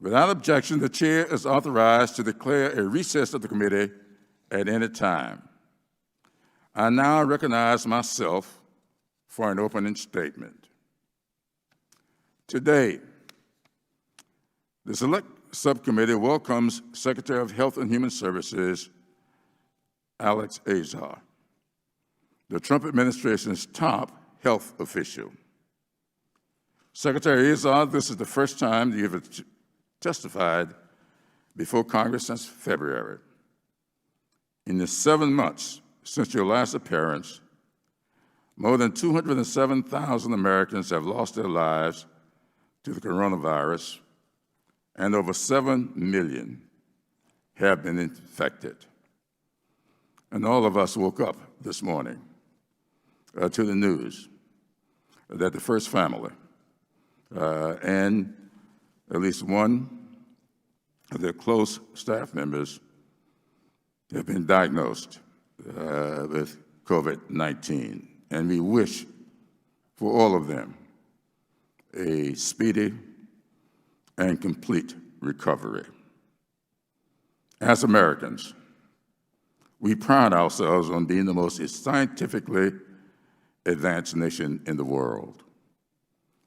Without objection, the chair is authorized to declare a recess of the committee at any time. I now recognize myself for an opening statement. Today, the Select Subcommittee welcomes Secretary of Health and Human Services, Alex Azar, the Trump administration's top health official. Secretary Azar, this is the first time you have testified before Congress since February. In the 7 months since your last appearance, more than 207,000 Americans have lost their lives to the coronavirus, and over 7 million have been infected. And all of us woke up this morning to the news that the first family and at least one of their close staff members have been diagnosed with COVID-19. And we wish for all of them a speedy and complete recovery. As Americans, we pride ourselves on being the most scientifically advanced nation in the world,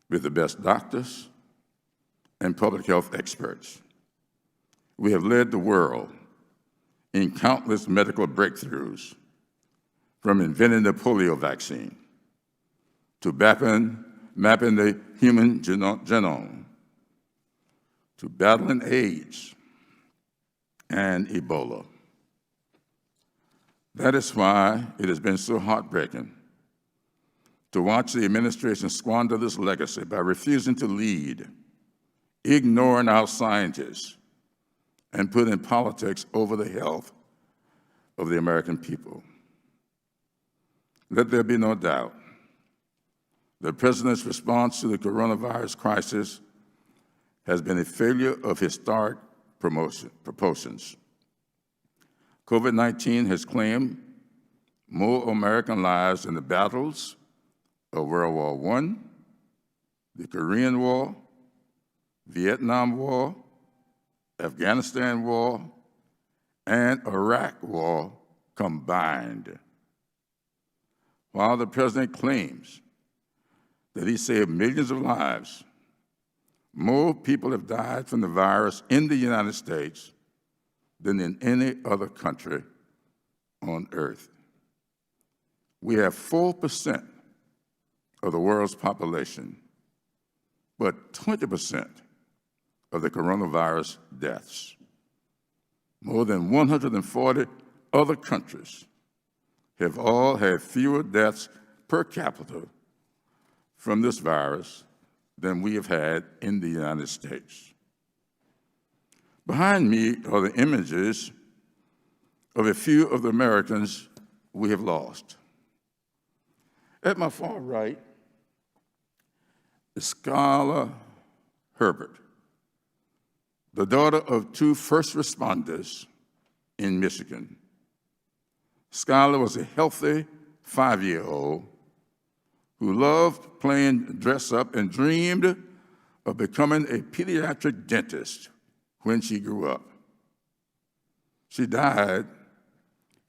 with the best doctors and public health experts. We have led the world in countless medical breakthroughs, from inventing the polio vaccine to mapping the human genome, to battling AIDS and Ebola. That is why it has been so heartbreaking to watch the administration squander this legacy by refusing to lead, ignoring our scientists, and putting politics over the health of the American people. Let there be no doubt, the President's response to the coronavirus crisis has been a failure of historic proportions. COVID-19 has claimed more American lives in the battles of World War I, the Korean War, Vietnam War, Afghanistan War, and Iraq War combined. While the President claims that he saved millions of lives, more people have died from the virus in the United States than in any other country on earth. We have 4% of the world's population, but 20% of the coronavirus deaths. More than 140 other countries have all had fewer deaths per capita from this virus than we have had in the United States. Behind me are the images of a few of the Americans we have lost. At my far right is Skylar Herbert, the daughter of 2 first responders in Michigan. Skylar was a healthy 5-year-old who loved playing dress-up and dreamed of becoming a pediatric dentist when she grew up. She died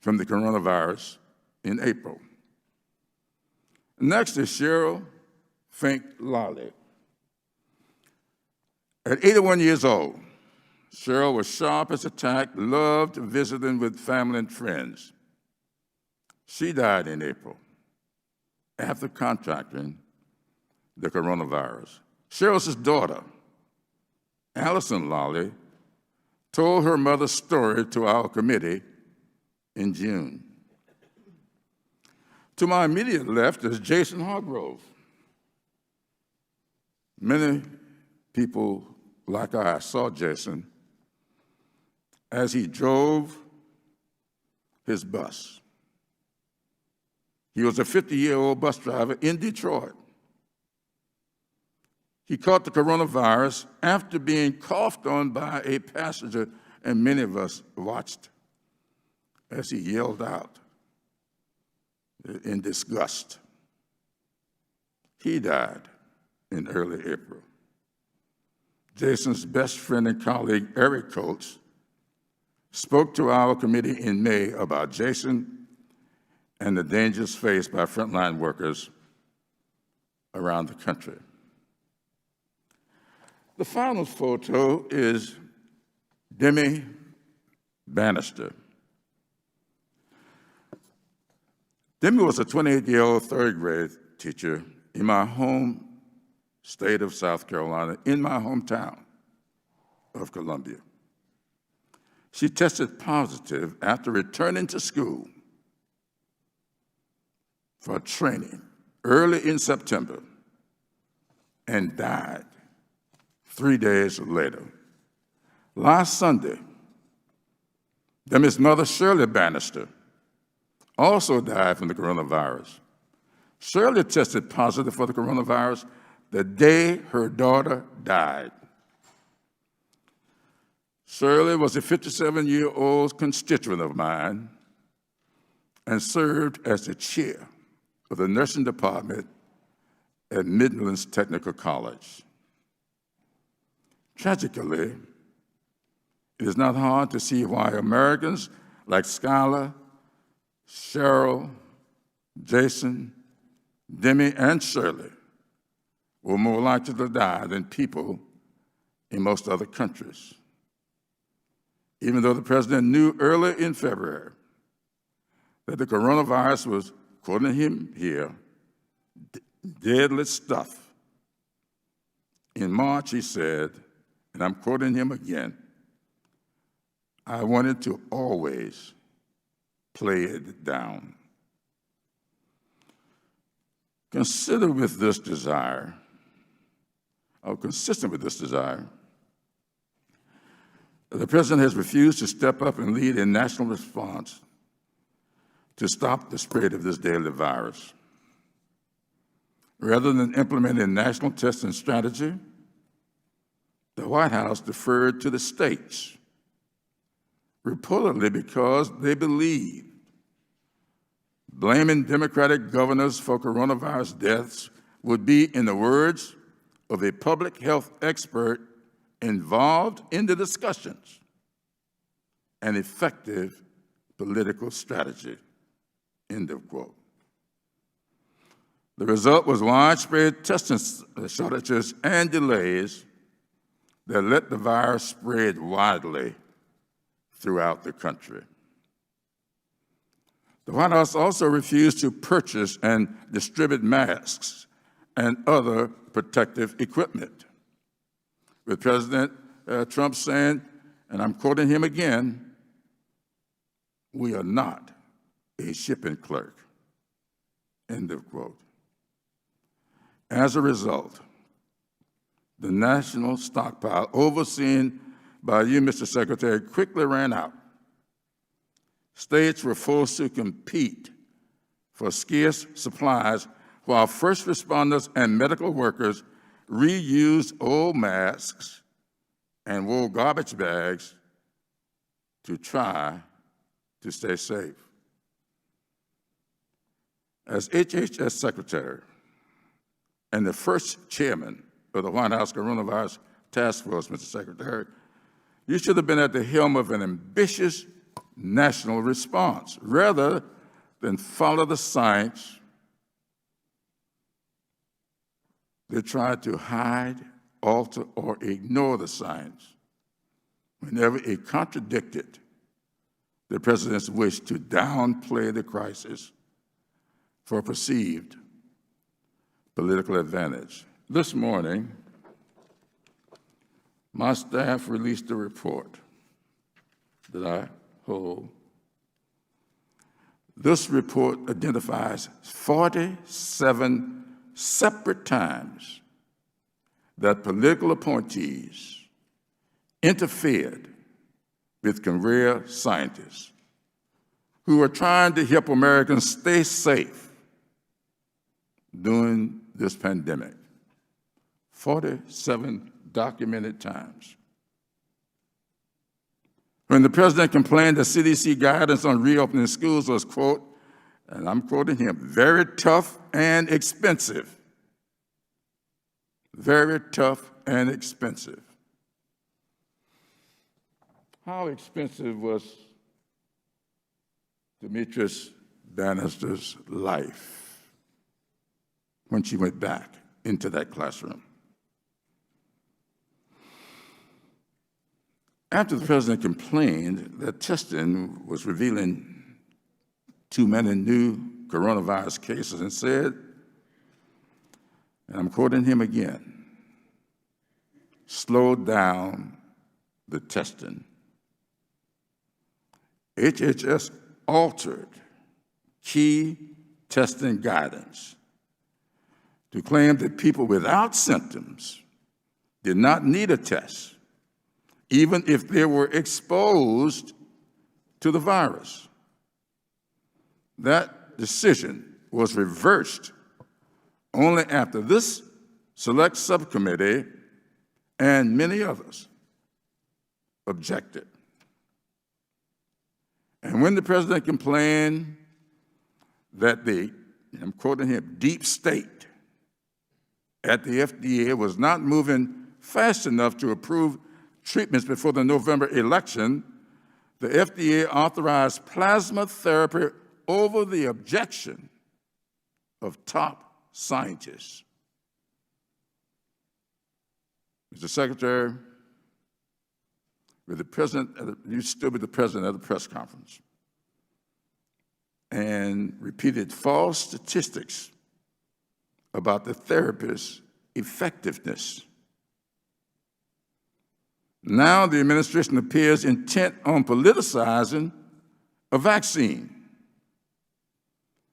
from the coronavirus in April. Next is Cheryl Fink Lally. At 81 years old, Cheryl was sharp as a tack, loved visiting with family and friends. She died in April after contracting the coronavirus. Cheryl's daughter, Allison Lally, told her mother's story to our committee in June. To my immediate left is Jason Hargrove. Many people like I saw Jason as he drove his bus. He was a 50-year-old bus driver in Detroit. He caught the coronavirus after being coughed on by a passenger, and many of us watched as he yelled out in disgust. He died in early April. Jason's best friend and colleague, Eric Coates, spoke to our committee in May about Jason and the dangers faced by frontline workers around the country. The final photo is Demi Bannister. Demi was a 28-year-old third grade teacher in my home state of South Carolina, in my hometown of Columbia. She tested positive after returning to school for training early in September and died 3 days later. Last Sunday, Demi's mother, Shirley Bannister, also died from the coronavirus. Shirley tested positive for the coronavirus the day her daughter died. Shirley was a 57-year-old constituent of mine and served as the chair of the nursing department at Midlands Technical College. Tragically, it is not hard to see why Americans like Skylar, Cheryl, Jason, Demi, and Shirley were more likely to die than people in most other countries. Even though the president knew early in February that the coronavirus was, according to him here, deadly stuff. In March, he said, and I'm quoting him again, "I wanted to always play it down." Consistent with this desire, the president has refused to step up and lead a national response to stop the spread of this deadly virus. Rather than implementing a national testing strategy, the White House deferred to the states, reportedly because they believed blaming Democratic governors for coronavirus deaths would be, in the words of a public health expert involved in the discussions, an effective political strategy, end of quote. The result was widespread testing shortages and delays that let the virus spread widely throughout the country. The White House also refused to purchase and distribute masks and other protective equipment, with President Trump saying, and I'm quoting him again, "We are not a shipping clerk," end of quote. As a result, the national stockpile overseen by you, Mr. Secretary, quickly ran out. States were forced to compete for scarce supplies while first responders and medical workers reused old masks and wore garbage bags to try to stay safe. As HHS Secretary and the first chairman of the White House Coronavirus Task Force, Mr. Secretary, you should have been at the helm of an ambitious national response rather than follow the science. They tried to hide, alter, or ignore the science whenever it contradicted the president's wish to downplay the crisis for perceived political advantage. This morning, my staff released a report that I hold. This report identifies 47 separate times that political appointees interfered with career scientists who are trying to help Americans stay safe during this pandemic. 47 documented times. When the president complained that CDC guidance on reopening schools was, quote, and I'm quoting him, very tough and expensive. Very tough and expensive. How expensive was Demetrius Bannister's life when she went back into that classroom? After the president complained that testing was revealing too many new coronavirus cases and said, and I'm quoting him again, slow down the testing. HHS altered key testing guidance to claim that people without symptoms did not need a test, even if they were exposed to the virus. That decision was reversed only after this select subcommittee and many others objected. And when the president complained that the, I'm quoting him, deep state at the FDA was not moving fast enough to approve treatments before the November election, the FDA authorized plasma therapy over the objection of top scientists. Mr. Secretary, with the president, you stood with the president at the press conference and repeated false statistics about the therapy's effectiveness. Now the administration appears intent on politicizing a vaccine,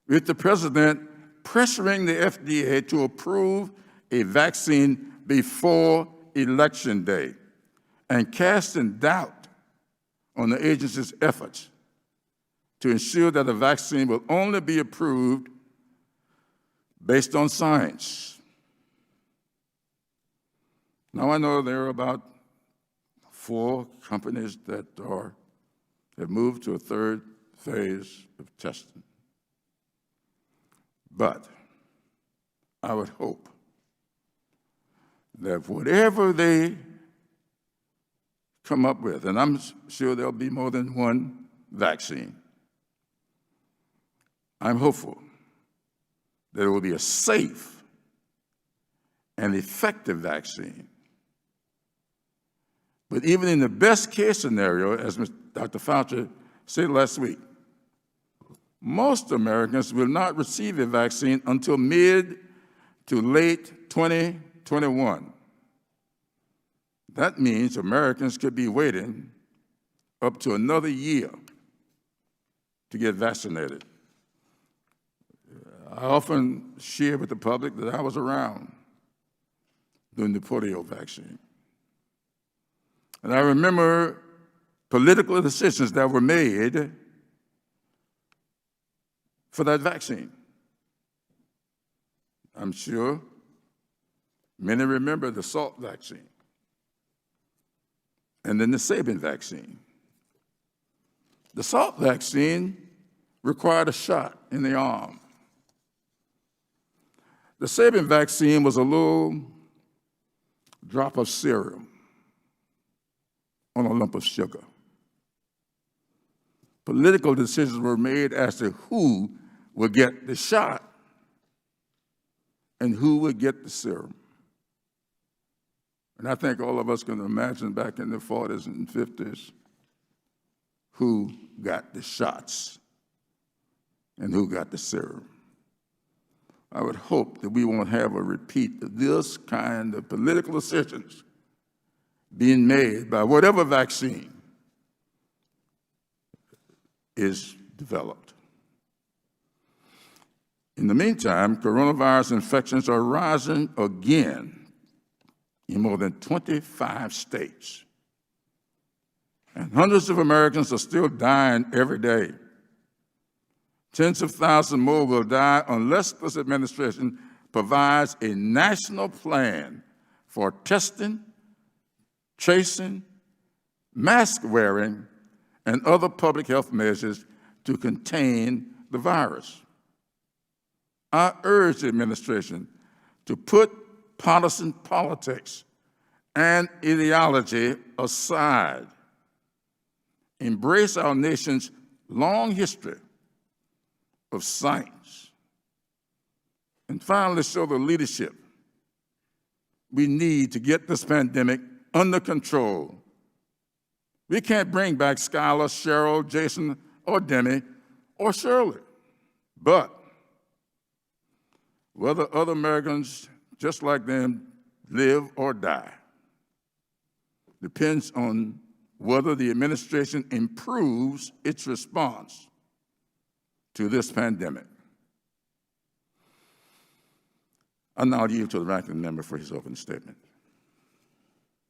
with the president pressuring the FDA to approve a vaccine before Election Day and casting doubt on the agency's efforts to ensure that a vaccine will only be approved based on science. Now I know there are about 4 companies that have moved to a 3rd phase of testing. But I would hope that whatever they come up with, and I'm sure there'll be more than one vaccine, I'm hopeful that it will be a safe and effective vaccine. But even in the best case scenario, as Dr. Fauci said last week, most Americans will not receive a vaccine until mid to late 2021. That means Americans could be waiting up to another year to get vaccinated. I often share with the public that I was around during the polio vaccine. And I remember political decisions that were made for that vaccine. I'm sure many remember the Salk vaccine and then the Sabin vaccine. The Salk vaccine required a shot in the arm. The Sabin vaccine was a little drop of serum on a lump of sugar. Political decisions were made as to who would get the shot and who would get the serum. And I think all of us can imagine back in the 40s and 50s who got the shots and who got the serum. I would hope that we won't have a repeat of this kind of political decisions being made by whatever vaccine is developed. In the meantime, coronavirus infections are rising again in more than 25 states. And hundreds of Americans are still dying every day. Tens of thousands more will die unless this administration provides a national plan for testing, tracing, mask wearing, and other public health measures to contain the virus. I urge the administration to put partisan politics and ideology aside embrace our nation's long history of science, and finally show the leadership we need to get this pandemic under control. We can't bring back Skylar, Cheryl, Jason, or Demi, or Shirley. But whether other Americans just like them live or die depends on whether the administration improves its response to this pandemic. I now yield to the ranking member for his opening statement.